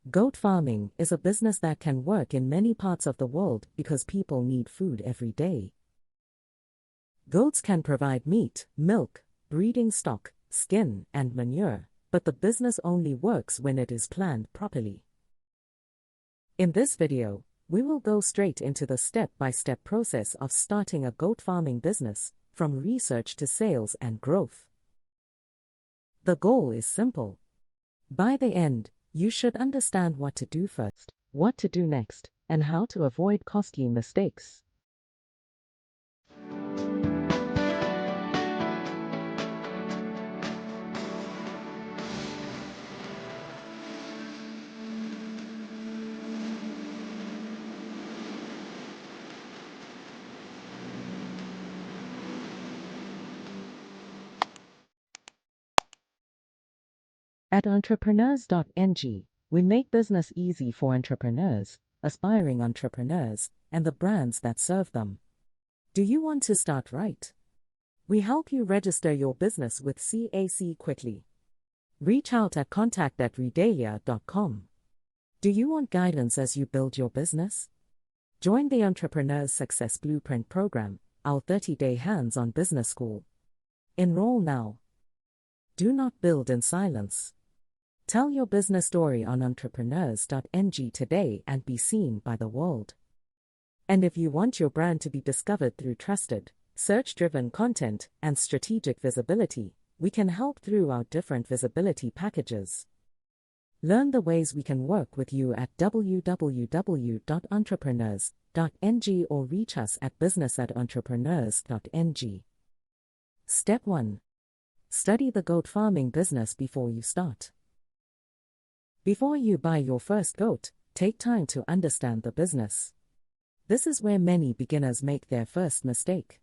Goat farming is a business that can work in many parts of the world because people need food every day. Goats can provide meat, milk, breeding stock, skin, and manure, but the business only works when it is planned properly. In this video, we will go straight into the step-by-step process of starting a goat farming business, from research to sales and growth. The goal is simple. By the end, you should understand what to do first, what to do next, and how to avoid costly mistakes. At Entrepreneurs.ng, we make business easy for entrepreneurs, aspiring entrepreneurs, and the brands that serve them. Do you want to start right? We help you register your business with CAC quickly. Reach out at contact@redalia.com. Do you want guidance as you build your business? Join the Entrepreneurs Success Blueprint program, our 30-day hands-on business school. Enroll now. Do not build in silence. Tell your business story on Entrepreneurs.ng today and be seen by the world. And if you want your brand to be discovered through trusted, search-driven content and strategic visibility, we can help through our different visibility packages. Learn the ways we can work with you at www.entrepreneurs.ng or reach us at business@entrepreneurs.ng. Step 1. Study the goat farming business before you start. Before you buy your first goat, take time to understand the business. This is where many beginners make their first mistake.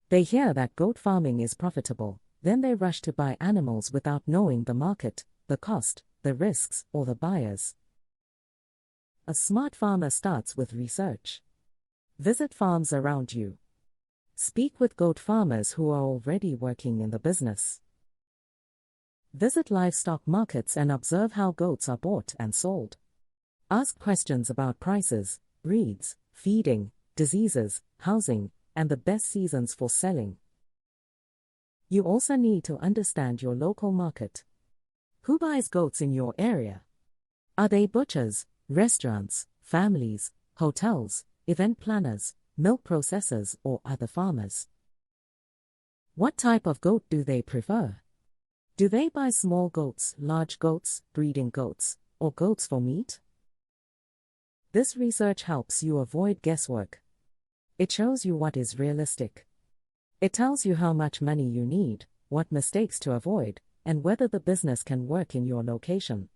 They hear that goat farming is profitable, then they rush to buy animals without knowing the market, the cost, the risks, or the buyers. A smart farmer starts with research. Visit farms around you. Speak with goat farmers who are already working in the business. Visit livestock markets and observe how goats are bought and sold. Ask questions about prices, breeds, feeding, diseases, housing, and the best seasons for selling. You also need to understand your local market. Who buys goats in your area? Are they butchers, restaurants, families, hotels, event planners, milk processors, or other farmers? What type of goat do they prefer? Do they buy small goats, large goats, breeding goats, or goats for meat? This research helps you avoid guesswork. It shows you what is realistic. It tells you how much money you need, what mistakes to avoid, and whether the business can work in your location.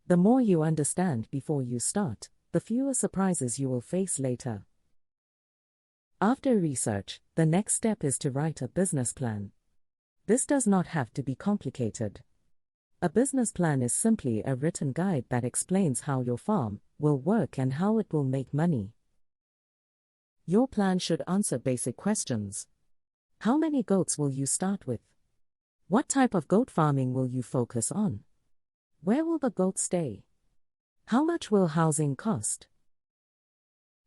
The more you understand before you start, the fewer surprises you will face later. After research, the next step is to write a business plan. This does not have to be complicated. A business plan is simply a written guide that explains how your farm will work and how it will make money. Your plan should answer basic questions. How many goats will you start with? What type of goat farming will you focus on? Where will the goats stay? How much will housing cost?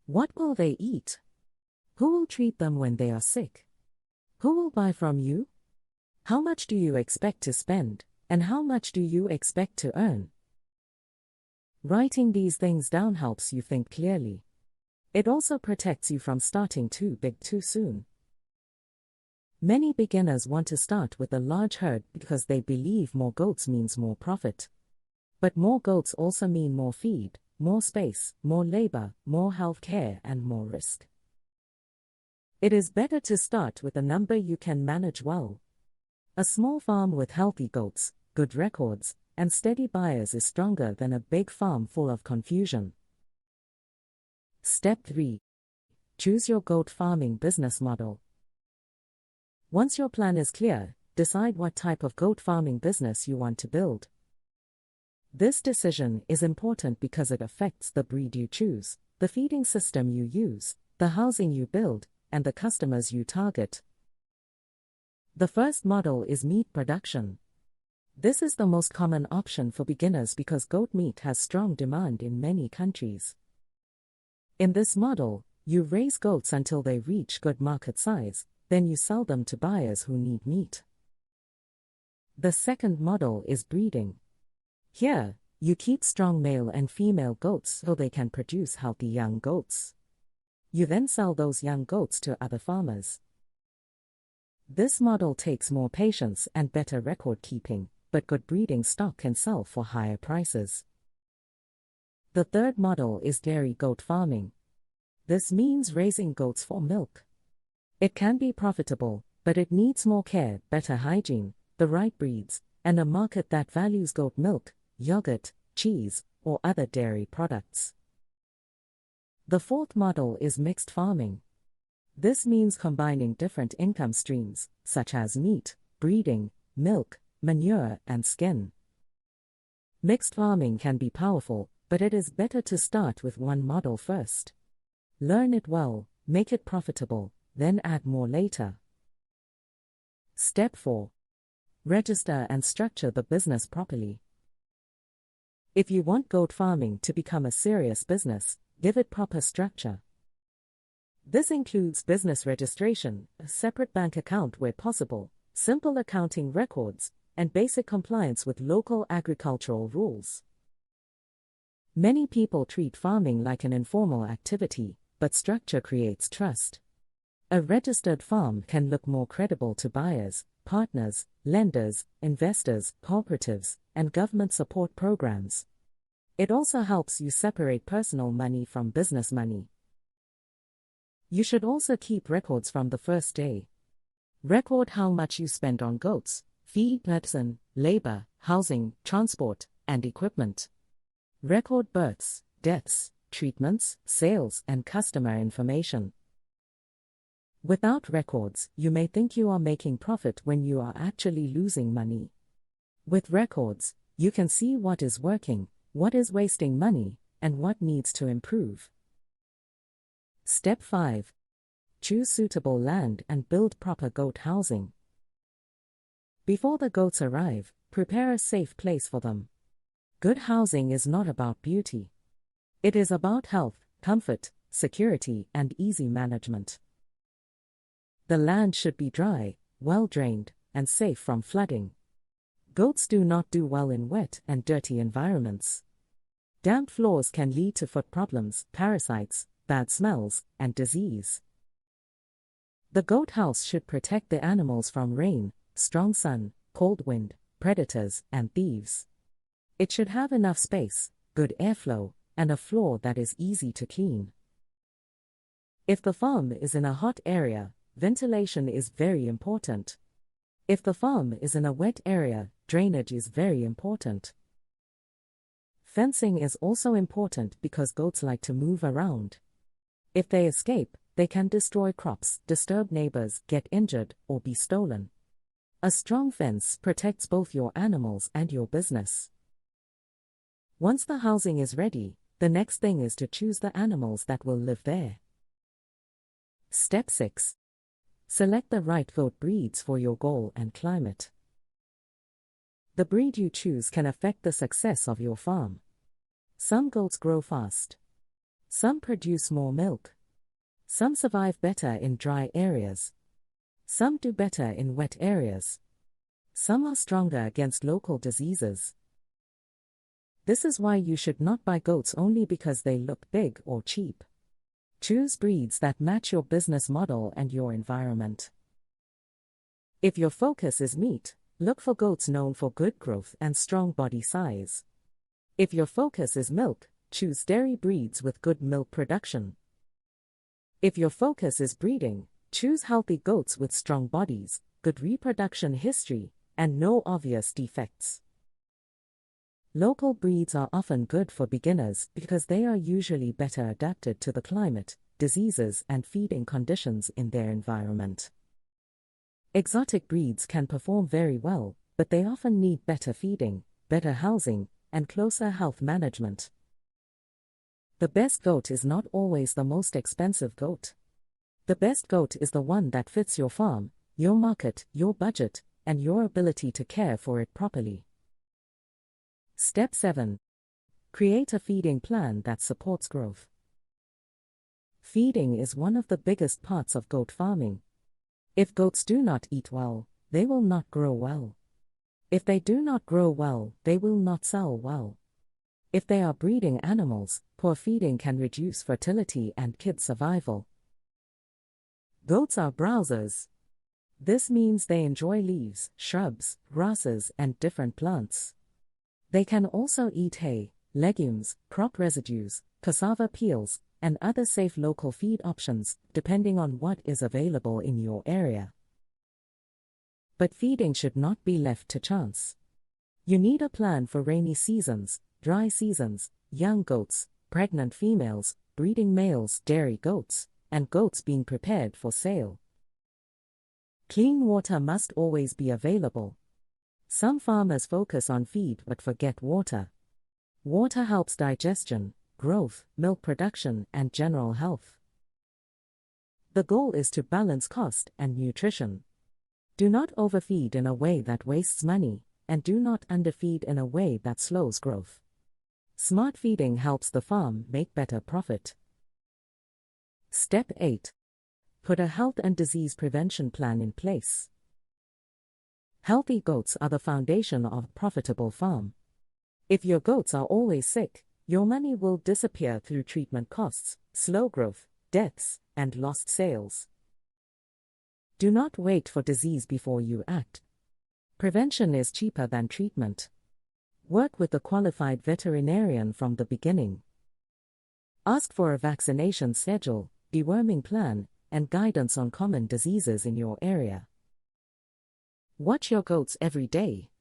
What will they eat? Who will treat them when they are sick? Who will buy from you? How much do you expect to spend, and how much do you expect to earn? Writing these things down helps you think clearly. It also protects you from starting too big too soon. Many beginners want to start with a large herd because they believe more goats means more profit. But more goats also mean more feed, more space, more labor, more health care, and more risk. It is better to start with a number you can manage well. A small farm with healthy goats, good records, and steady buyers is stronger than a big farm full of confusion. Step 3. Choose your goat farming business model. Once your plan is clear, decide what type of goat farming business you want to build. This decision is important because it affects the breed you choose, the feeding system you use, the housing you build, and the customers you target. The first model is meat production. This is the most common option for beginners because goat meat has strong demand in many countries. In this model, you raise goats until they reach good market size, then you sell them to buyers who need meat. The second model is breeding. Here, you keep strong male and female goats so they can produce healthy young goats. You then sell those young goats to other farmers. This model takes more patience and better record keeping, but good breeding stock can sell for higher prices. The third model is dairy goat farming. This means raising goats for milk. It can be profitable, but it needs more care, better hygiene, the right breeds, and a market that values goat milk, yogurt, cheese, or other dairy products. The fourth model is mixed farming. This means combining different income streams, such as meat, breeding, milk, manure, and skin. Mixed farming can be powerful, but it is better to start with one model first. Learn it well, make it profitable, then add more later. Step 4. Register and structure the business properly. If you want goat farming to become a serious business, give it proper structure. This includes business registration, a separate bank account where possible, simple accounting records, and basic compliance with local agricultural rules. Many people treat farming like an informal activity, but structure creates trust. A registered farm can look more credible to buyers, partners, lenders, investors, cooperatives, and government support programs. It also helps you separate personal money from business money. You should also keep records from the first day. Record how much you spend on goats, feed, medicine, labor, housing, transport, and equipment. Record births, deaths, treatments, sales, and customer information. Without records, you may think you are making profit when you are actually losing money. With records, you can see what is working, what is wasting money, and what needs to improve. Step 5. Choose suitable land and build proper goat housing. Before the goats arrive, prepare a safe place for them. Good housing is not about beauty. It is about health, comfort, security, and easy management. The land should be dry, well-drained, and safe from flooding. Goats do not do well in wet and dirty environments. Damp floors can lead to foot problems, parasites, bad smells, and disease. The goat house should protect the animals from rain, strong sun, cold wind, predators, and thieves. It should have enough space, good airflow, and a floor that is easy to clean. If the farm is in a hot area, ventilation is very important. If the farm is in a wet area, drainage is very important. Fencing is also important because goats like to move around. If they escape, they can destroy crops, disturb neighbors, get injured, or be stolen. A strong fence protects both your animals and your business. Once the housing is ready, the next thing is to choose the animals that will live there. Step 6. Select the right goat breeds for your goal and climate. The breed you choose can affect the success of your farm. Some goats grow fast. Some produce more milk. Some survive better in dry areas. Some do better in wet areas. Some are stronger against local diseases. This is why you should not buy goats only because they look big or cheap. Choose breeds that match your business model and your environment. If your focus is meat, look for goats known for good growth and strong body size. If your focus is milk, choose dairy breeds with good milk production. If your focus is breeding, choose healthy goats with strong bodies, good reproduction history, and no obvious defects. Local breeds are often good for beginners because they are usually better adapted to the climate, diseases, and feeding conditions in their environment. Exotic breeds can perform very well, but they often need better feeding, better housing, and closer health management. The best goat is not always the most expensive goat. The best goat is the one that fits your farm, your market, your budget, and your ability to care for it properly. Step 7. Create a feeding plan that supports growth. Feeding is one of the biggest parts of goat farming. If goats do not eat well, they will not grow well. If they do not grow well, they will not sell well. If they are breeding animals, poor feeding can reduce fertility and kid survival. Goats are browsers. This means they enjoy leaves, shrubs, grasses, and different plants. They can also eat hay, legumes, crop residues, cassava peels, and other safe local feed options, depending on what is available in your area. But feeding should not be left to chance. You need a plan for rainy seasons, dry seasons, young goats, pregnant females, breeding males, dairy goats, and goats being prepared for sale. Clean water must always be available. Some farmers focus on feed but forget water. Water helps digestion, growth, milk production, and general health. The goal is to balance cost and nutrition. Do not overfeed in a way that wastes money, and do not underfeed in a way that slows growth. Smart feeding helps the farm make better profit. Step 8. Put a health and disease prevention plan in place. Healthy goats are the foundation of a profitable farm. If your goats are always sick, your money will disappear through treatment costs, slow growth, deaths, and lost sales. Do not wait for disease before you act. Prevention is cheaper than treatment. Work with a qualified veterinarian from the beginning. Ask for a vaccination schedule, deworming plan, and guidance on common diseases in your area. Watch your goats every day.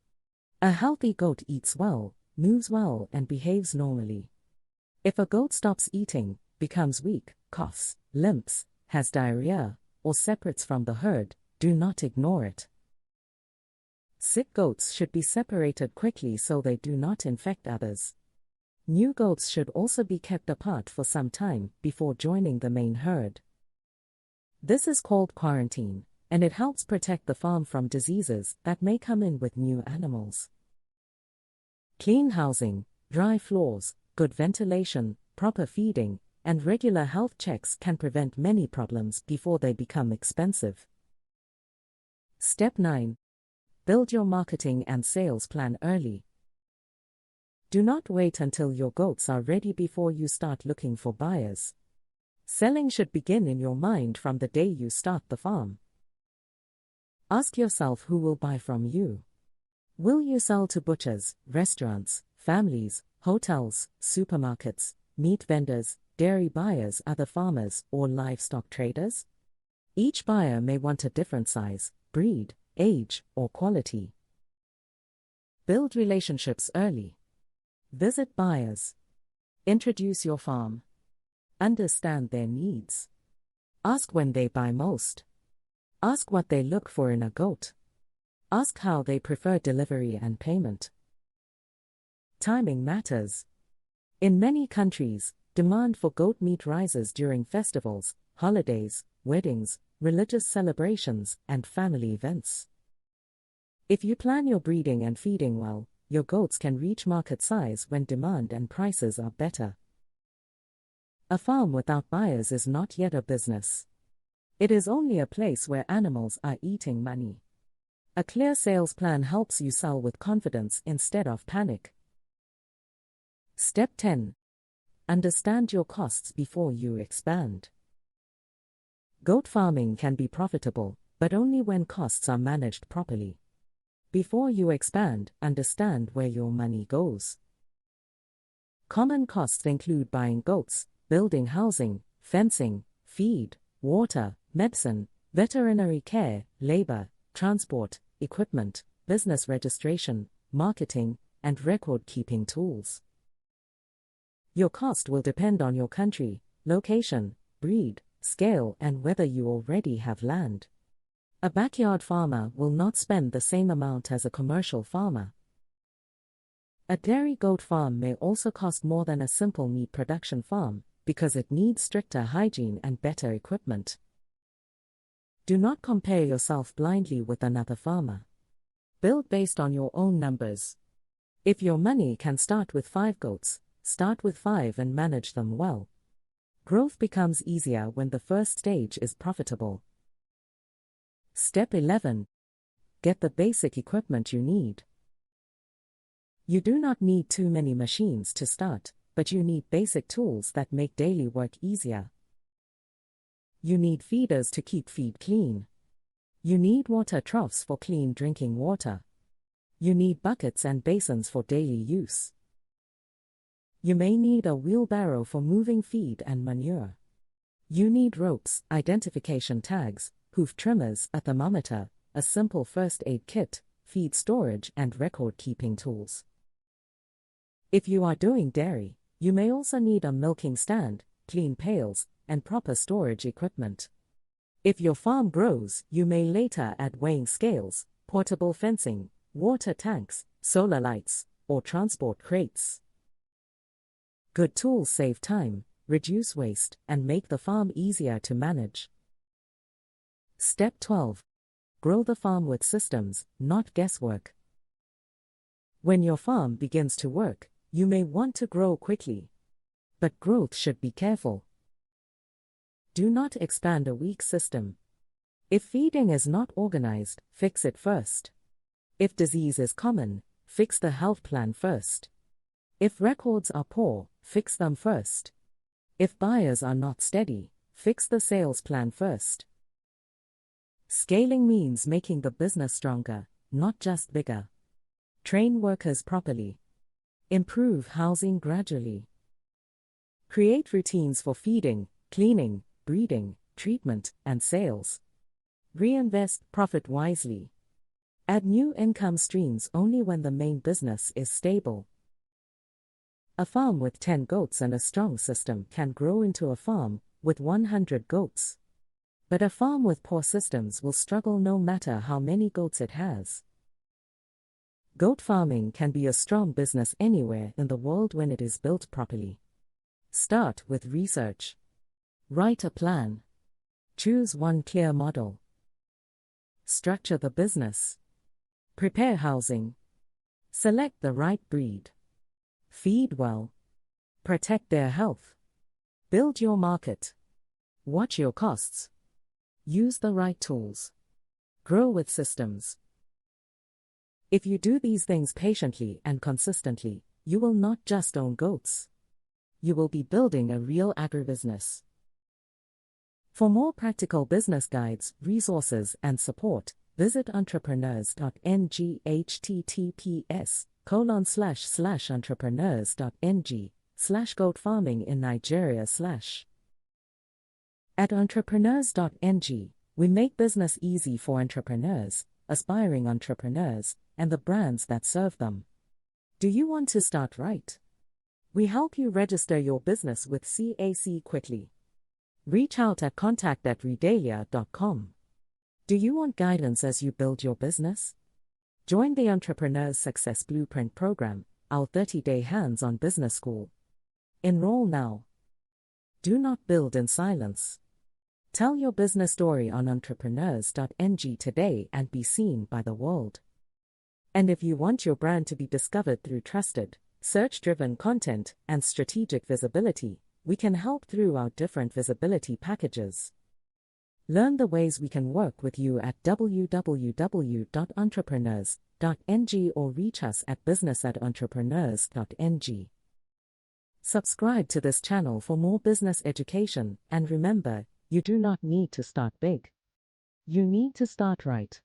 A healthy goat eats well, moves well, and behaves normally. If a goat stops eating, becomes weak, coughs, limps, has diarrhea, or separates from the herd, do not ignore it. Sick goats should be separated quickly so they do not infect others. New goats should also be kept apart for some time before joining the main herd. This is called quarantine, and it helps protect the farm from diseases that may come in with new animals. Clean housing, dry floors, good ventilation, proper feeding, and regular health checks can prevent many problems before they become expensive. Step 9. Build your marketing and sales plan early. Do not wait until your goats are ready before you start looking for buyers. Selling should begin in your mind from the day you start the farm. Ask yourself who will buy from you. Will you sell to butchers, restaurants, families, hotels, supermarkets, meat vendors, dairy buyers, other farmers, or livestock traders? Each buyer may want a different size, breed, age, or quality. Build relationships early. Visit buyers. Introduce your farm. Understand their needs. Ask when they buy most. Ask what they look for in a goat. Ask how they prefer delivery and payment. Timing matters. In many countries, demand for goat meat rises during festivals, holidays, weddings, religious celebrations, and family events. If you plan your breeding and feeding well, your goats can reach market size when demand and prices are better. A farm without buyers is not yet a business. It is only a place where animals are eating money. A clear sales plan helps you sell with confidence instead of panic. Step 10. Understand your costs before you expand. Goat farming can be profitable, but only when costs are managed properly. Before you expand, understand where your money goes. Common costs include buying goats, building housing, fencing, feed, water, medicine, veterinary care, labor, transport, equipment, business registration, marketing, and record-keeping tools. Your cost will depend on your country, location, breed, scale, and whether you already have land. A backyard farmer will not spend the same amount as a commercial farmer. A dairy goat farm may also cost more than a simple meat production farm, because it needs stricter hygiene and better equipment. Do not compare yourself blindly with another farmer. Build based on your own numbers. If your money can start with 5 goats, start with 5 and manage them well. Growth becomes easier when the first stage is profitable. Step 11. Get the basic equipment you need. You do not need too many machines to start, but you need basic tools that make daily work easier. You need feeders to keep feed clean. You need water troughs for clean drinking water. You need buckets and basins for daily use. You may need a wheelbarrow for moving feed and manure. You need ropes, identification tags, hoof trimmers, a thermometer, a simple first aid kit, feed storage and record-keeping tools. If you are doing dairy, you may also need a milking stand, clean pails, and proper storage equipment. If your farm grows, you may later add weighing scales, portable fencing, water tanks, solar lights, or transport crates. Good tools save time, reduce waste, and make the farm easier to manage. Step 12. Grow the farm with systems, not guesswork. When your farm begins to work, you may want to grow quickly. But growth should be careful. Do not expand a weak system. If feeding is not organized, fix it first. If disease is common, fix the health plan first. If records are poor, fix them first. If buyers are not steady, fix the sales plan first. Scaling means making the business stronger, not just bigger. Train workers properly. Improve housing gradually. Create routines for feeding, cleaning, breeding, treatment, and sales. Reinvest profit wisely. Add new income streams only when the main business is stable. A farm with 10 goats and a strong system can grow into a farm with 100 goats. But a farm with poor systems will struggle no matter how many goats it has. Goat farming can be a strong business anywhere in the world when it is built properly. Start with research. Write a plan. Choose one clear model. Structure the business. Prepare housing. Select the right breed. Feed well. Protect their health. Build your market. Watch your costs. Use the right tools. Grow with systems. If you do these things patiently and consistently, you will not just own goats. You will be building a real agribusiness. For more practical business guides, resources, and support, visit Entrepreneurs.ng https://entrepreneurs.ng/goat farming in Nigeria/. At Entrepreneurs.ng, we make business easy for entrepreneurs, aspiring entrepreneurs, and the brands that serve them. Do you want to start right? We help you register your business with CAC quickly. Reach out at contact@redalia.com. Do you want guidance as you build your business? Join the Entrepreneurs Success Blueprint program, our 30-day hands-on business school. Enroll now. Do not build in silence. Tell your business story on Entrepreneurs.ng today and be seen by the world. And if you want your brand to be discovered through trusted, search-driven content and strategic visibility, we can help through our different visibility packages. Learn the ways we can work with you at www.entrepreneurs.ng or reach us at business@entrepreneurs.ng. Subscribe to this channel for more business education, and remember, you do not need to start big. You need to start right.